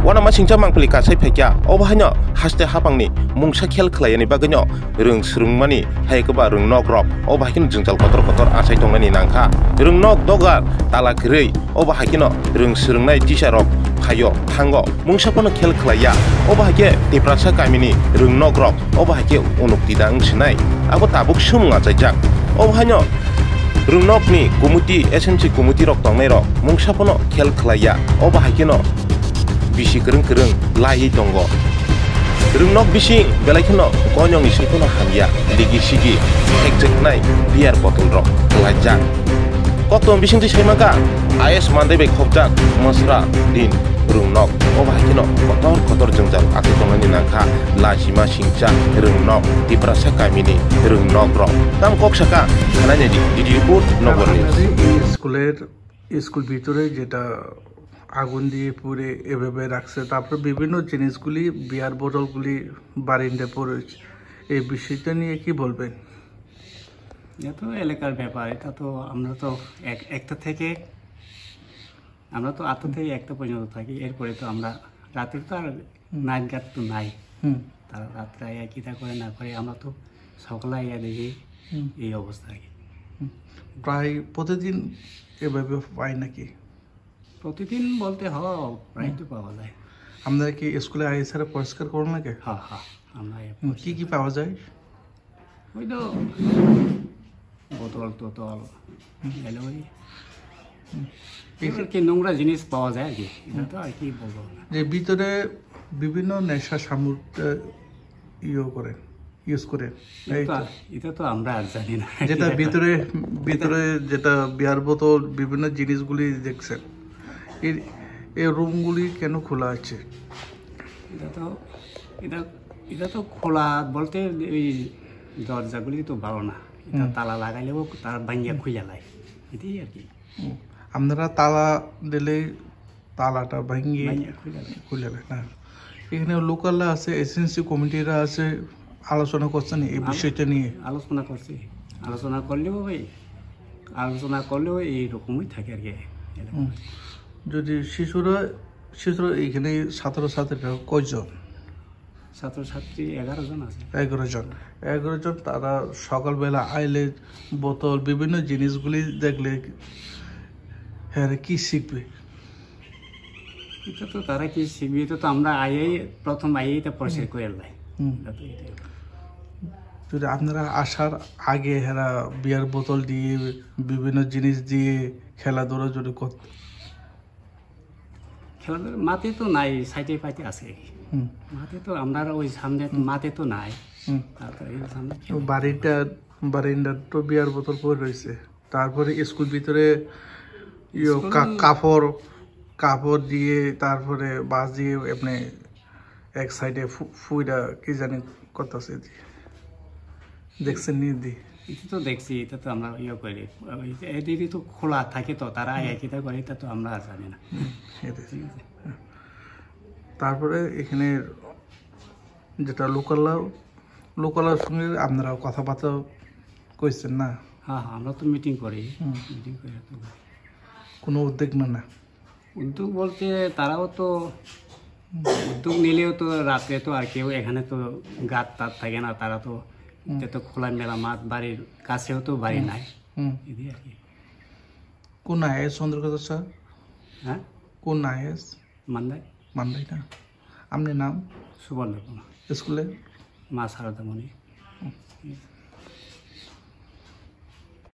wana ma singcha mangpili kasai phaikya obahaino haste hapangni mungsa khel khlaiyani bagino rung srungmani haikaba rung nok rok obahakino jungjal kotor kotor asai tongnani nangkha rung nok dogar tala krei obahakino rung srungnai tisa rok phayo thango mungsapono khel khlaiya obahake tiprasa kamini rung nok rok obahake unuktidang sinai abo tabuk sumunga chaijak obahaino rung nokni kumuti SMC kumuti rok tongnai rok mungsapono khel khlaiya obahakino bisi kereng lai tongo rung nok bisi belaikino konyong isikono hamya ligi sigi hekjeknai biar botol rok kelajak koktom bisingti saimaka AS mandai be khobjak masra din rung nok obahakino kotor jengjal ati tongani nangkha lasima singcha rung nok tiprasa kamini rung nok rok tam koksaka khananya di report nogor school ভিতরে যেটা আগুন দিয়ে পুড়ে এভাবে রাখছে তারপর বিভিন্ন জিনিসগুলি বিয়ার বোতলগুলি বারিন্দায় পড়েছে এই বিষয়টা নিয়ে কি বলবেন? এটা তো এলাকার ব্যাপার এটা তো আমরা তো একটা থেকে আমরা তো আটটা থেকে একটা পর্যন্ত থাকি এরপরে তো আমরা রাতের তো আর নাইট গার্ড তো নাই তারা রাত্রে আইয়া কিতা করে না করে আমরা তো সকালে আইয়া দেখি এই অবস্থা আর কি প্রায় প্রতিদিন এভাবে পাই নাকি? প্রতিদিন বলতে প্রায় তো পাওয়া যায়। আপনারা কি স্কুলে আই স্যার পরিষ্কার করুন নাকি? হ্যাঁ আমরা কি পাওয়া যায়? ওই তো বোতল টোতল এলো কি নোংরা জিনিস পাওয়া যায় আর কি এটা তো আর কি বলবো যে ভিতরে বিভিন্ন নেশা সামগ্রী ইউজ করে এটা তো আমরা আর জানি না যেটা ভিতরে যেটা বিয়ার বোতল বিভিন্ন জিনিসগুলি দেখছেন এই রুমগুলি কেন খোলা আছে? এটা তো খোলা বলতে ওই দরজাগুলি তো ভালো না এটা তালা লাগাইলেও তার ভাঙ্গিয়া খুঁজা লাই এটাই আর কি আপনারা তালা দিলে তালাটা ভাঙ্গিয়ে খুলে লাই না এখানে লোকালরা আছে এসএনসি কমিটিরা আছে আলোচনা করছেন এই বিষয়টা নিয়ে? আলোচনা করলেও এইরকমই থাকে আর কি যদি শিশুরা এখানে ছাত্রছাত্রীরা কয়জন? ছাত্রছাত্রী 11 জন আছে। 11 জন তারা সকালবেলা আইলে বোতল বিভিন্ন জিনিসগুলি দেখলে হ্যাঁ কি শিখবে? এটা তো তারা কি শিখবে এটা তো আমরা প্রথম আইয়াই পরিষ্কার করে লাই যদি আপনারা আসার আগে হেরা বিয়ার বোতল দিয়ে বিভিন্ন জিনিস দিয়ে খেলাধুলা যদি খেলাধুলা মাঠে তো নাই সাইডে ফাইটে আছে মাঠে তো আমরা ওই সামনে মাঠে তো নাই তারপরে বারিন্ডা তো বিয়ার বোতল পড়ে রয়েছে তারপরে স্কুল ভিতরে কাপড় দিয়ে তারপরে বাস দিয়ে এমনি এক সাইডে ফুইটা কি জানি করতেছে দেখছেন নি দি এটা তো দেখছি এটা তো আমরা করি এদিকে তো খোলা থাকে তো তারা একইটা করে এটা তো আমরা জানি না তারপরে এখানে যেটা লোকালার সঙ্গে আপনারা কথাবার্তা কইছেন না? হ্যাঁ আমরা তো মিটিং করি কোনো উদ্যোগ না উদ্যোগ বলতে তারাও তো উদ্যোগ নিলেও তো রাতে তো আর কেউ এখানে তো গাছ তার থাকে না তারা তো তো খোলা মেলা মাঠ বাড়ির কাছেও তো বাড়ি নাই এদিকে আর কি কোন আইএস চন্দ্রকান্ত স্যার? হ্যাঁ কোন আইএস? মান্দাই না আপনার নাম? সুবর্ণ কুমার। স্কুলে? মা সারদামণি।